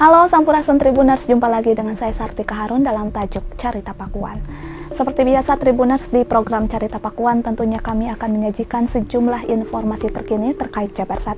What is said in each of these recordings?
Halo Sampurasun Tribuners, jumpa lagi dengan saya Sartika Harun dalam tajuk Carita Pakuan. Seperti biasa Tribuners, di program Carita Pakuan tentunya kami akan menyajikan sejumlah informasi terkini terkait Jabar 1.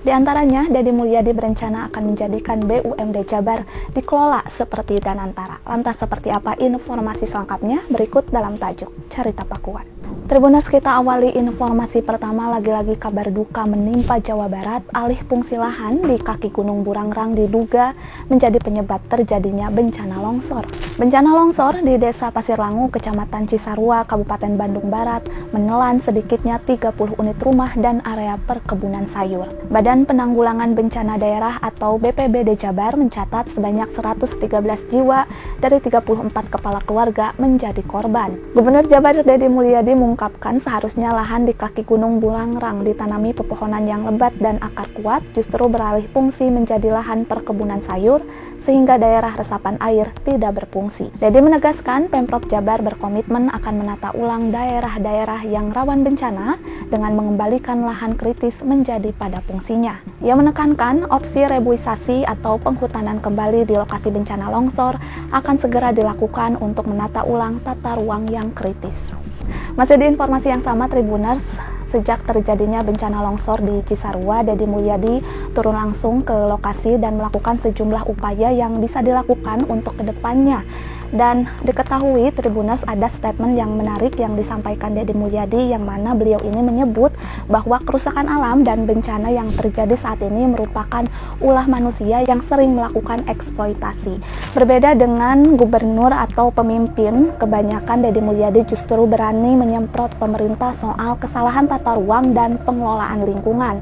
Di antaranya, Deddy Mulyadi berencana akan menjadikan BUMD Jabar dikelola seperti Danantara. Lantas seperti apa informasi selengkapnya? Berikut dalam tajuk Carita Pakuan. Tribuners, kita awali informasi pertama, lagi-lagi kabar duka menimpa Jawa Barat. Alih fungsi lahan di kaki Gunung Burangrang diduga menjadi penyebab terjadinya bencana longsor. Bencana longsor di Desa Pasir Langu, Kecamatan Cisarua, Kabupaten Bandung Barat, menelan sedikitnya 30 unit rumah dan area perkebunan sayur. Badan Penanggulangan Bencana Daerah atau BPBD Jabar mencatat sebanyak 113 jiwa dari 34 kepala keluarga menjadi korban. Gubernur Jabar Deddy Mulyadi mengungkapkan seharusnya lahan di kaki Gunung Burangrang ditanami pepohonan yang lebat dan akar kuat, justru beralih fungsi menjadi lahan perkebunan sayur sehingga daerah resapan air tidak berfungsi. Deddy menegaskan Pemprov Jabar berkomitmen akan menata ulang daerah-daerah yang rawan bencana dengan mengembalikan lahan kritis menjadi pada fungsinya. Ia menekankan opsi reboisasi atau penghutanan kembali di lokasi bencana longsor akan segera dilakukan untuk menata ulang tata ruang yang kritis. Masih di informasi yang sama Tribuners, sejak terjadinya bencana longsor di Cisarua, Deddy Mulyadi turun langsung ke lokasi dan melakukan sejumlah upaya yang bisa dilakukan untuk kedepannya. Dan diketahui Tribuners, ada statement yang menarik yang disampaikan Deddy Mulyadi, yang mana beliau ini menyebut bahwa kerusakan alam dan bencana yang terjadi saat ini merupakan ulah manusia yang sering melakukan eksploitasi. Berbeda dengan gubernur atau pemimpin, kebanyakan Deddy Mulyadi justru berani menyemprot pemerintah soal kesalahan tata ruang dan pengelolaan lingkungan.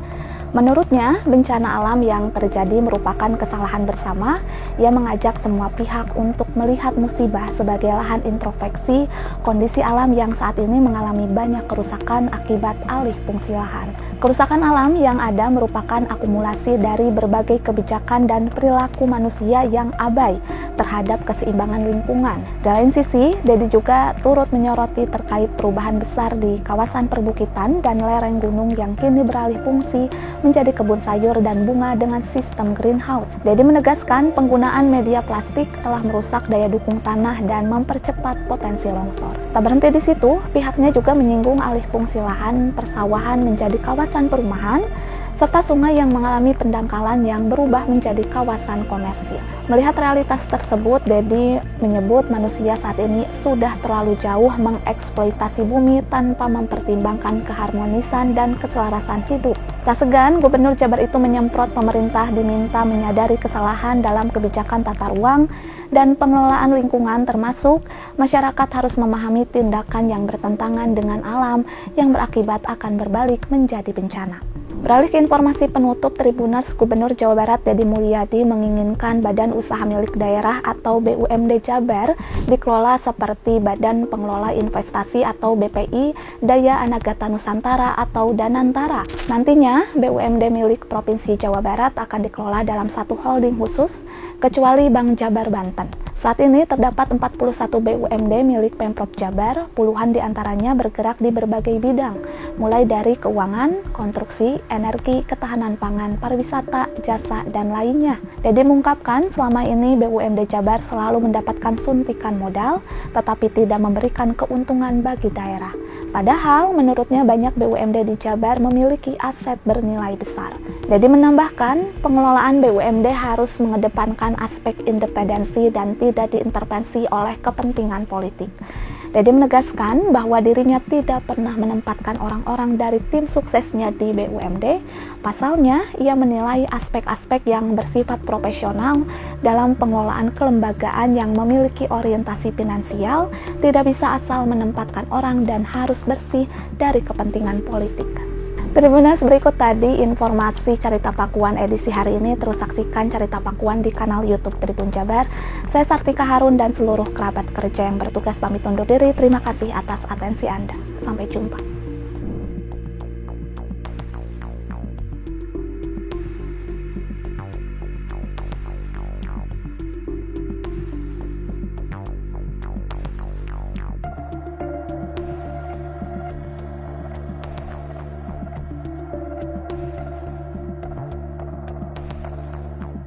Menurutnya, bencana alam yang terjadi merupakan kesalahan bersama. Ia mengajak semua pihak untuk melihat musibah sebagai lahan introspeksi kondisi alam yang saat ini mengalami banyak kerusakan akibat alih fungsi lahan. Kerusakan alam yang ada merupakan akumulasi dari berbagai kebijakan dan perilaku manusia yang abai terhadap keseimbangan lingkungan. Di lain sisi, Deddy juga turut menyoroti terkait perubahan besar di kawasan perbukitan dan lereng gunung yang kini beralih fungsi menjadi kebun sayur dan bunga dengan sistem greenhouse. Deddy menegaskan penggunaan media plastik telah merusak daya dukung tanah dan mempercepat potensi longsor. Tak berhenti di situ, pihaknya juga menyinggung alih fungsi lahan persawahan menjadi kawasan perumahan, serta sungai yang mengalami pendangkalan yang berubah menjadi kawasan komersil. Melihat realitas tersebut, Deddy menyebut manusia saat ini sudah terlalu jauh mengeksploitasi bumi tanpa mempertimbangkan keharmonisan dan keselarasan hidup. Tak segan, Gubernur Jabar itu menyemprot pemerintah diminta menyadari kesalahan dalam kebijakan tata ruang dan pengelolaan lingkungan, termasuk masyarakat harus memahami tindakan yang bertentangan dengan alam yang berakibat akan berbalik menjadi bencana. Beralih ke informasi penutup Tribuners, Gubernur Jawa Barat Deddy Mulyadi menginginkan Badan Usaha Milik Daerah atau BUMD Jabar dikelola seperti Badan Pengelola Investasi atau BPI Daya Anagata Nusantara atau Danantara. Nantinya BUMD milik Provinsi Jawa Barat akan dikelola dalam satu holding khusus, kecuali Bank Jabar Banten. Saat ini terdapat 41 BUMD milik Pemprov Jabar, puluhan diantaranya bergerak di berbagai bidang, mulai dari keuangan, konstruksi, energi, ketahanan pangan, pariwisata, jasa, dan lainnya. Deddy mengungkapkan selama ini BUMD Jabar selalu mendapatkan suntikan modal, tetapi tidak memberikan keuntungan bagi daerah. Padahal menurutnya banyak BUMD di Jabar memiliki aset bernilai besar. Deddy menambahkan, pengelolaan BUMD harus mengedepankan aspek independensi dan tidak diintervensi oleh kepentingan politik. Deddy menegaskan bahwa dirinya tidak pernah menempatkan orang-orang dari tim suksesnya di BUMD. Pasalnya, ia menilai aspek-aspek yang bersifat profesional dalam pengelolaan kelembagaan yang memiliki orientasi finansial, tidak bisa asal menempatkan orang dan harus bersih dari kepentingan politik. Tribuners, berikut tadi informasi Carita Pakuan edisi hari ini. Terus saksikan Carita Pakuan di kanal YouTube Tribun Jabar. Saya Sartika Harun dan seluruh kerabat kerja yang bertugas pamit undur diri. Terima kasih atas atensi Anda. Sampai jumpa.